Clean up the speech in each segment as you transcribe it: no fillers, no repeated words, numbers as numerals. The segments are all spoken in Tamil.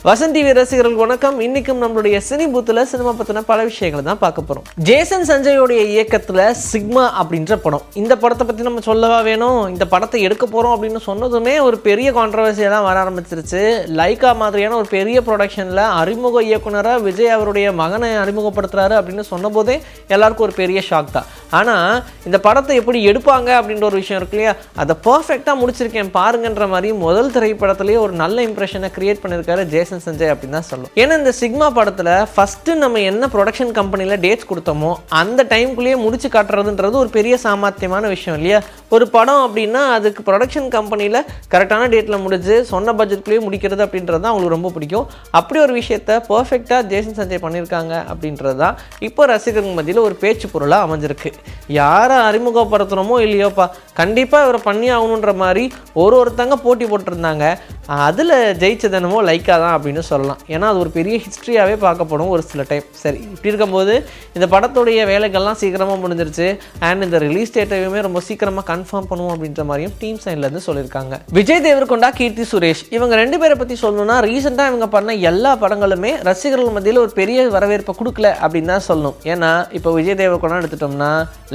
வசந்த் டிவி ரசிகர்கள் வணக்கம். இன்னைக்கும் நம்மளுடைய சினி பூத்துல சினிமா பத்தின பல விஷயங்களை தான் பார்க்க போறோம். ஜேசன் சஞ்சயோடைய இயக்கத்துல சிக்மா அப்படின்ற படம். இந்த படத்தை பத்தி நம்ம சொல்லவா வேணும்? இந்த படத்தை எடுக்க போறோம் அப்படின்னு சொன்னதுமே ஒரு பெரிய கான்ட்ரவர்சியா தான் வர ஆரம்பிச்சிருச்சு. லைகா மாதிரியான ஒரு பெரிய ப்ரொடக்ஷன்ல அறிமுக இயக்குனரா விஜய் அவருடைய மகனை அறிமுகப்படுத்துறாரு அப்படின்னு சொன்ன போதே எல்லாருக்கும் ஒரு பெரிய ஷாக் தான். ஆனா இந்த படத்தை எப்படி எடுப்பாங்க அப்படின்ற ஒரு விஷயம் இருக்கு இல்லையா, அதை பர்ஃபெக்டா முடிச்சிருக்கேன் பாருங்கன்ற மாதிரி முதல் திரைப்படத்திலேயே ஒரு நல்ல இம்ப்ரெஷனை கிரியேட் பண்ணிருக்காரு ஜேசன் சஞ்சய் அப்படின்னு தான் சொல்லும். ஏன்னா இந்த சிக்மா படத்துல ஃபர்ஸ்ட் நம்ம என்ன ப்ரொடக்ஷன் கம்பெனில டேட்ஸ் கொடுத்தோமோ அந்த டைம்குள்ளேயே முடிச்சு காட்டுறதுன்றது ஒரு பெரிய சாமர்த்தியமான விஷயம் இல்லையா. ஒரு படம் அப்படின்னா அதுக்கு ப்ரொடக்ஷன் கம்பெனியில் கரெக்டான டேட்டில் முடிஞ்சு சொன்ன பட்ஜெட்குள்ளேயே முடிக்கிறது அப்படின்றது தான் அவங்களுக்கு ரொம்ப பிடிக்கும். அப்படி ஒரு விஷயத்த பர்ஃபெக்டாக ஜேசன் சஞ்சய் பண்ணியிருக்காங்க அப்படின்றது தான் இப்போ ரசிகர்கள் மத்தியில் ஒரு பேச்சு பொருளாக அமைஞ்சிருக்கு. யாரை அறிமுகப்படுத்துகிறோமோ இல்லையோப்பா, கண்டிப்பாக இவரை பண்ணி ஆகணுன்ற மாதிரி ஒருத்தங்க போட்டி போட்டிருந்தாங்க. அதில் ஜெயிச்சதனமோ லைக்கா தான் அப்படின்னு சொல்லலாம். ஏன்னா அது ஒரு பெரிய ஹிஸ்ட்ரியாகவே பார்க்கப்படும் ஒரு சில டைம். சரி, இப்படி இருக்கும்போது இந்த படத்துடைய வேலைகள்லாம் சீக்கிரமாக முடிஞ்சிருச்சு. அண்ட் இந்த ரிலீஸ் டேட்டையுமே ரொம்ப சீக்கிரமாக கன்ஃபார்ம் பண்ணுவோம் அப்படின்ற மாதிரியும் டீம் சைட்லேருந்து சொல்லியிருக்காங்க. விஜய் தேவர்கொண்டா, கீர்த்தி சுரேஷ் இவங்க ரெண்டு பேரை பற்றி சொல்லணும்னா ரீசெண்டாக இவங்க பண்ண எல்லா படங்களுமே ரசிகர்கள் மத்தியில் ஒரு பெரிய வரவேற்பை கொடுக்கல அப்படின்னு தான் சொல்லணும். ஏன்னா இப்போ விஜய் தேவர்கொண்டா எடுத்துட்டோம்னா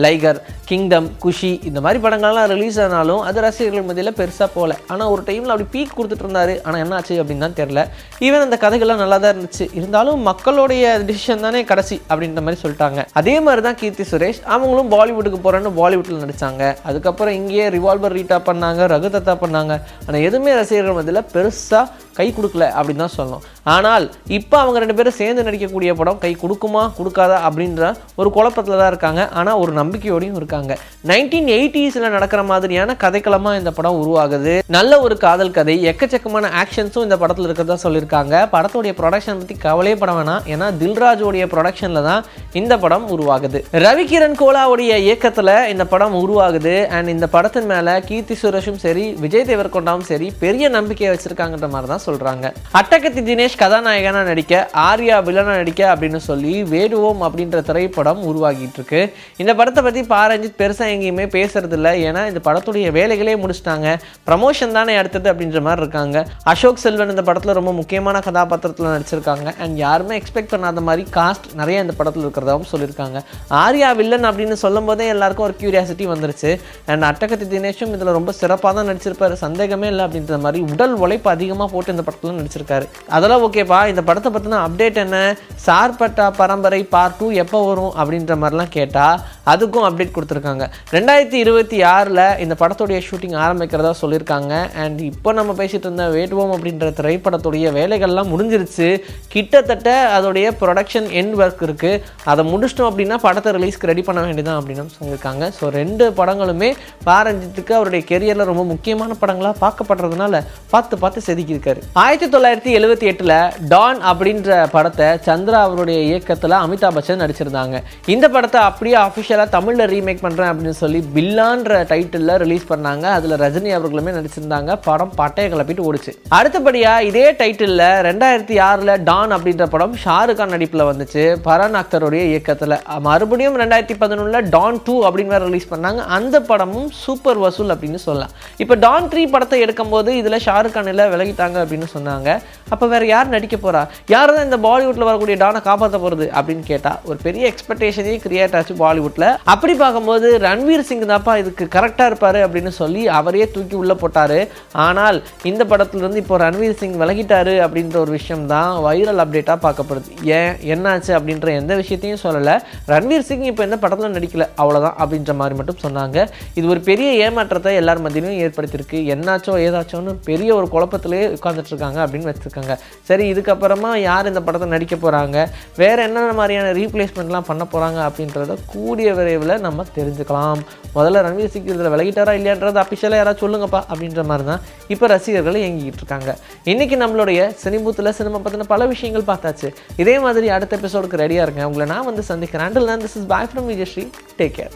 லைகர், கிங்டம், குஷி இந்த மாதிரி படங்கள்லாம் ரிலீஸ் ஆனாலும் அது ரசிகர்கள் மத்தியில் பெருசாக போகல. ஆனால் ஒரு டைமில் அப்படி பீக் கொடுத்துட்டு இருந்தாரு. ஆனால் என்ன ஆச்சு அப்படின்னு தான் தெரியல. ஈவன் அந்த கதைகள்லாம் நல்லா தான் இருந்துச்சு. இருந்தாலும் மக்களுடைய டிசிஷன் தானே கடைசி அப்படின்ற மாதிரி சொல்லிட்டாங்க. அதே மாதிரி தான் கீர்த்தி சுரேஷ் அவங்களும் பாலிவுட்டுக்கு போகிறேன்னு பாலிவுட்டில் நடித்தாங்க. அதுக்கப்புறம் இங்கேயே ரிவால்வர் ரீட்டா பண்ணாங்க, ரகுதத்தா பண்ணாங்க. ஆனால் எதுவுமே ரசிகர்கள் மத்தியில் பெருசாக கை கொடுக்கல அப்படின்னு தான் சொல்லணும். ஆனால் இப்போ அவங்க ரெண்டு பேரும் சேர்ந்து நடிக்கக்கூடிய படம் கை கொடுக்குமா கொடுக்காதா அப்படின்ற ஒரு குழப்பத்தில் தான் இருக்காங்க. ஆனால் ஒரு நம்பிக்கையோடையும் இருக்காங்க. 1980s நடக்கிற மாதிரியான கதைக்களமாக இந்த படம் உருவாகுது. நல்ல ஒரு காதல் கதை, எக்கச்சக்கமான ஆக்ஷன்ஸும் இந்த படத்தில் இருக்கிறதா சொல்லியிருக்காங்க. படத்துடைய ப்ரொடக்ஷன் பற்றி கவலையே பட வேணாம். ஏன்னா தில்ராஜோடைய ப்ரொடக்ஷனில் தான் இந்த படம் உருவாகுது. ரவிகிரண் கோலாவுடைய இயக்கத்தில் இந்த படம் உருவாகுது. அண்ட் இந்த படத்தின் மேலே கீர்த்தி சுரேஷும் சரி, விஜய் தேவர்கொண்டாவும் சரி பெரிய நம்பிக்கையை வச்சிருக்காங்கன்ற மாதிரி தான் சொல்றாங்க. அட்டகத்தி தினேஷ் கதாநாயகனா நடிக்க, ஆர்யா வில்லனா நடிக்க அப்படின்னு சொல்லி வேடுவோம் அப்படின்ற திரைப்படம் உருவாகிட்டு இருக்கு. இந்த படத்தை பற்றி பாரஞ்சித் பெருசா எங்கேயுமே பேசுறது இல்லை. ஏன்னா இந்த படத்துடைய வேலைகளே முடிச்சிட்டாங்க. ப்ரமோஷன் தானே அடுத்தது அப்படின்ற மாதிரி இருக்காங்க. அசோக் செல்வன் இந்த படத்தில் ரொம்ப முக்கியமான கதாபாத்திரத்தில் நடிச்சிருக்காங்க. அண்ட் யாருமே எக்ஸ்பெக்ட் பண்ணாத மாதிரி காஸ்ட் நிறைய இந்த படத்தில் இருக்கிறதாவும் சொல்லியிருக்காங்க. ஆர்யா வில்லன் அப்படின்னு சொல்லும் போதே எல்லாருக்கும் ஒரு கியூரியாசிட்டி வந்துருச்சு. அண்ட் அட்டகத்தி தினேஷும் இதில் ரொம்ப சிறப்பாக தான் நடிச்சிருப்பாரு, சந்தேகமே இல்லை அப்படின்ற மாதிரி உடல் உழைப்பு அதிகமாக போட்டு இந்த படத்தில் நடிச்சிருக்காரு. அதெல்லாம் ஓகேப்பா. இந்த படத்தை பற்றின அப்டேட் என்ன, சார்பட்டா பரம்பரை பார்ட் 2 எப்போ வரும் அப்படின்ற மாதிரிலாம் கேட்டால் அதுக்கும் அப்டேட் கொடுத்துருக்காங்க. 2026 இந்த படத்துடைய ஷூட்டிங் ஆரம்பிக்கிறதா சொல்லியிருக்காங்க. அண்ட் இப்போ நம்ம பேசிகிட்டு இருந்த வேட்டுவோம் அப்படின்ற திரைப்படத்துடைய வேலைகள்லாம் முடிஞ்சிருச்சு. கிட்டத்தட்ட அதோடைய ப்ரொடக்ஷன் எண்ட் ஒர்க் இருக்குது. அதை முடிச்சிட்டோம் அப்படின்னா படத்தை ரிலீஸ்க்கு ரெடி பண்ண வேண்டியதான் அப்படின்னு சொல்லியிருக்காங்க. ஸோ ரெண்டு படங்களுமே பாரஞ்சித்துக்கு அவருடைய கெரியரில் ரொம்ப முக்கியமான படங்களாக பார்க்கப்படுறதுனால பார்த்து செதுக்கியிருக்காரு. 1978 டான் அப்படின்ற படத்தை சந்திரா அவருடைய இயக்கத்தில் அமிதாப் பச்சன் நடிச்சிருந்தாங்க. இந்த படத்தை அப்படியே அஃபிஷியலாக தமிழில் ரீமேக் பண்ணுறேன் அப்படின்னு சொல்லி பில்லான்ற டைட்டிலில் ரிலீஸ் பண்ணாங்க. அதில் ரஜினி அவர்களுமே நடிச்சிருந்தாங்க. படம் பட்டையை கிளப்பிட்டு ஓடிச்சு. அடுத்தபடியாக இதே டைட்டிலில் 2006 டான் அப்படின்ற படம் ஷாருக் கான் நடிப்பில் வந்துச்சு, பரான் அக்தருடைய இயக்கத்தில். மறுபடியும் 2011 டான் 2 அப்படின்னு வேறு ரிலீஸ் பண்ணாங்க. அந்த படமும் சூப்பர் வசூல் அப்படின்னு சொல்லலாம். இப்போ டான் 3 படத்தை எடுக்கும்போது இதில் ஷாருக் கான் எல்லாம் விலகிட்டாங்க அப்படின்னு சொன்னாங்க. அப்போ வேறு யார் நடிக்க போகிறா, யார் தான் இந்த பாலிவுட்டில் வரக்கூடிய டானை காப்பாற்ற போகிறது அப்படின்னு கேட்டால் ஒரு பெரிய எக்ஸ்பெக்டேஷனே கிரியேட் ஆச்சு பாலிவுட்டில். அப்படி பார்க்கும்போது ரன்வீர் சிங் தான்ப்பா இதுக்கு கரெக்டாக இருப்பார் அப்படின்னு சொல்லி அவரையே தூக்கி உள்ளே போட்டார். ஆனால் இந்த படத்துலேருந்து இப்போ ரன்வீர் சிங் விலகிட்டாரு அப்படின்ற ஒரு விஷயம் தான் வைரல் அப்டேட்டாக பார்க்கப்படுது. ஏன் என்னாச்சு அப்படின்ற எந்த விஷயத்தையும் சொல்லலை. ரன்வீர் சிங் இப்போ எந்த படத்தில் நடிக்கல அவ்வளோதான் அப்படின்ற மாதிரி மட்டும் சொன்னாங்க. இது ஒரு பெரிய ஏமாற்றத்தை எல்லார் மத்தியிலும் ஏற்படுத்தியிருக்கு. என்னாச்சோ ஏதாச்சோன்னு பெரிய ஒரு குழப்பத்திலே உட்காந்துட்டு இருக்காங்க அப்படின்னு வச்சுருக்காங்க. சரி, இதுக்கப்புறமா யார் இந்த படத்தை நடிக்க போகிறாங்க, வேறு என்னென்ன மாதிரியான ரீப்ளேஸ்மெண்ட்லாம் பண்ண போகிறாங்க அப்படின்றத கூடிய விரைவில் நம்ம தெரிஞ்சுக்கலாம். முதல்ல ரன்வீர் சிங் இதில் விலகிட்டாரா இல்லையான்றது அஃபிஷியலாக யாராவது சொல்லுங்கப்பா அப்படின்ற மாதிரி தான் இப்போ ரசிகர்கள் இயங்கிக்கிட்டு இருக்காங்க. இன்றைக்கி நம்மளுடைய சினிபூத்தில் சினிமா பற்றின பல விஷயங்கள் பார்த்தாச்சு. இதே மாதிரி அடுத்த எபிசோடுக்கு ரெடியாக இருங்க. உங்களை நான் வந்து சந்திக்கிறேன். Until then, this is bye from Vijayashree. Take care.